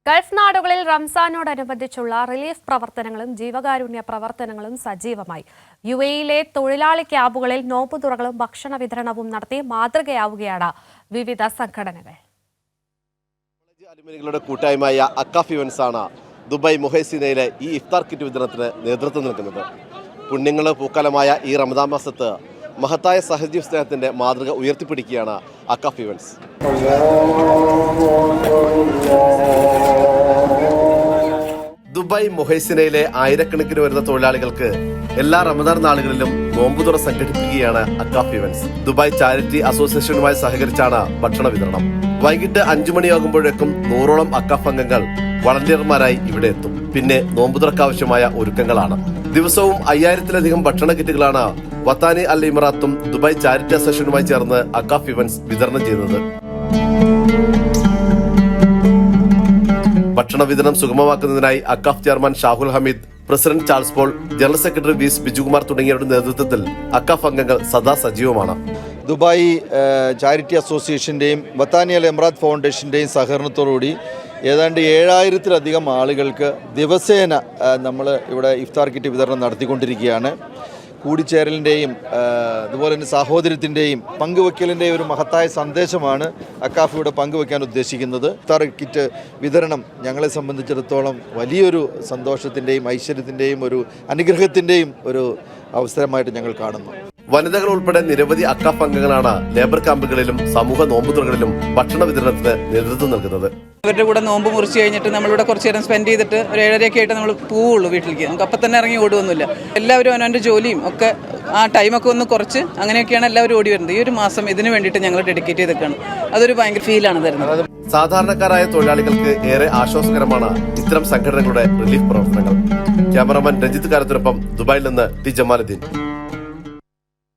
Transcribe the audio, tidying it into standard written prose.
Gulf നാടുകളിൽ റംസാനോടനുബന്ധിച്ചുള്ള relief പ്രവർത്തനങ്ങളും ജീവകാരുണ്യ പ്രവർത്തനങ്ങളും സജീവമായി. യുഎഇയിലെ തൊഴിലാളി ക്യാമ്പുകളിൽ നോമ്പുതുറകളും ഭക്ഷണ വിതരണവും നടത്തി മാതൃകയാവുകയാണ് വിവിധ സംഘടനകൾ. അലുമിനികളുടെ കൂട്ടായ്മയായ അക്കാഫ് ഇവന്റ്സ് ആണ് ദുബായ് മുഹൈസിനയിലെ ഈ ഇഫ്താർ കിറ്റ് വിതരണത്തിന് നേതൃത്വം നൽകുന്നത്. പുണ്യങ്ങളെ പൂക്കാലമായ ഈ റമദാൻ മാസത്ത് മഹത്തായ സഹജീവ സ്നേഹത്തിന്റെ മാതൃക ഉയർത്തിപ്പിടിക്കുകയാണ് അക്കാഫ് ഇവന്റ്സ്. ദുബായ് മുഹൈസിനയിലെ ആയിരക്കണക്കിന് വരുന്ന തൊഴിലാളികൾക്ക് എല്ലാ Ramadan നാളുകളിലും നോമ്പുതുറ സംഘടിപ്പിക്കുകയാണ് Akcaf events. Dubai charity അസോസിയേഷനുമായി സഹകരിച്ചാണ് ഭക്ഷണ വിതരണം. വൈകിട്ട് 5 മണിയാകുമ്പോഴേക്കും 100ഓളം അക്കാഫ് അംഗങ്ങൾ വളണ്ടിയർമാരായി ഇവിടെ എത്തും. പിന്നെ നോമ്പുതുറക്കാവശ്യമായ ഒരുക്കങ്ങളാണ്. ദിവസവും 5000-ലധികം ഭക്ഷണ കിറ്റുകളാണ് വത്താനി അൽ ഇമറാത്തും ദുബായ് ചാരിറ്റി അസോസിയേഷനുമായി ചേർന്ന് അക്കാഫ് ഇവന്റ്സ് വിതരണം ചെയ്യുന്നത്. ഭക്ഷണ വിതരണം സുഗമമാക്കുന്നതിനായി AKCAF chairman Shahul Hameed, president Charles Paul, general secretary V S Bijukumar തുടങ്ങിയവരുടെ നേതൃത്വത്തിൽ അക്കാഫ് അംഗങ്ങൾ സദാ സജീവമാണ്. ദുബായ് ചാരിറ്റി അസോസിയേഷൻ്റെയും വത്താനി അൽ ഇമറാത്ത് ഫൗണ്ടേഷൻ്റെയും സഹകരണത്തോടുകൂടി ഏതാണ്ട് 7000-ലധികം ആളുകൾക്ക് ദിവസേന നമ്മൾ ഇവിടെ ഇഫ്താർ കിറ്റ് വിതരണം നടത്തിക്കൊണ്ടിരിക്കുകയാണ്. കൂടിച്ചേരലിൻ്റെയും അതുപോലെ തന്നെ സാഹോദര്യത്തിൻ്റെയും പങ്കുവയ്ക്കലിൻ്റെയും ഒരു മഹത്തായ സന്ദേശമാണ് അക്കാഫ് ഇവിടെ പങ്കുവയ്ക്കാൻ ഉദ്ദേശിക്കുന്നത്. ഇഫ്താർ കിറ്റ് വിതരണം ഞങ്ങളെ സംബന്ധിച്ചിടത്തോളം വലിയൊരു സന്തോഷത്തിൻ്റെയും ഐശ്വര്യത്തിൻ്റെയും ഒരു അനുഗ്രഹത്തിൻ്റെയും ഒരു അവസരമായിട്ട് ഞങ്ങൾ കാണുന്നു. വനിതകൾ ഉൾപ്പെടെ നിരവധി അക്കാഫ് അംഗങ്ങളാണ് ലേബർ ക്യാമ്പുകളിലും സമൂഹ നോമ്പുതുറകളിലും ഭക്ഷണ വിതരണത്തിന് നേതൃത്വം നൽകുന്നത്. അവരുടെ കൂടെ നോമ്പ് മുറിച്ച് കഴിഞ്ഞിട്ട് നമ്മളിവിടെ കുറച്ച് നേരം സ്പെൻഡ് ചെയ്തിട്ട് ഒരു 7:30 ആയിട്ട് നമ്മൾ പോവുള്ളൂ വീട്ടിലേക്ക്. നമുക്ക് അപ്പം തന്നെ ഇറങ്ങി ഓടുവൊന്നുമില്ല. എല്ലാവരും അവനവൻ്റെ ജോലിയും ഒക്കെ ആ ടൈമൊക്കെ ഒന്ന് കുറച്ച് അങ്ങനെയൊക്കെയാണ് എല്ലാവരും ഓടി വരുന്നത്. ഈ ഒരു മാസം ഇതിന് വേണ്ടിയിട്ട് ഞങ്ങൾ ഡെഡിക്കേറ്റ് ചെയ്തൊക്കെയാണ്. അതൊരു ഭയങ്കര ഫീലാണ് തരുന്നത്. സാധാരണക്കാരായ തൊഴിലാളികൾക്ക് ഏറെ ആശ്വാസകരമാണ് ഇത്തരം സംഘടനകളുടെ റിലീഫ് പ്രവർത്തനങ്ങൾ. ക്യാമറമാൻ രഞ്ജിത്ത് കാരത്തിനൊപ്പം ദുബായിൽ നിന്ന് ടി ജമാലുദ്ദീൻ.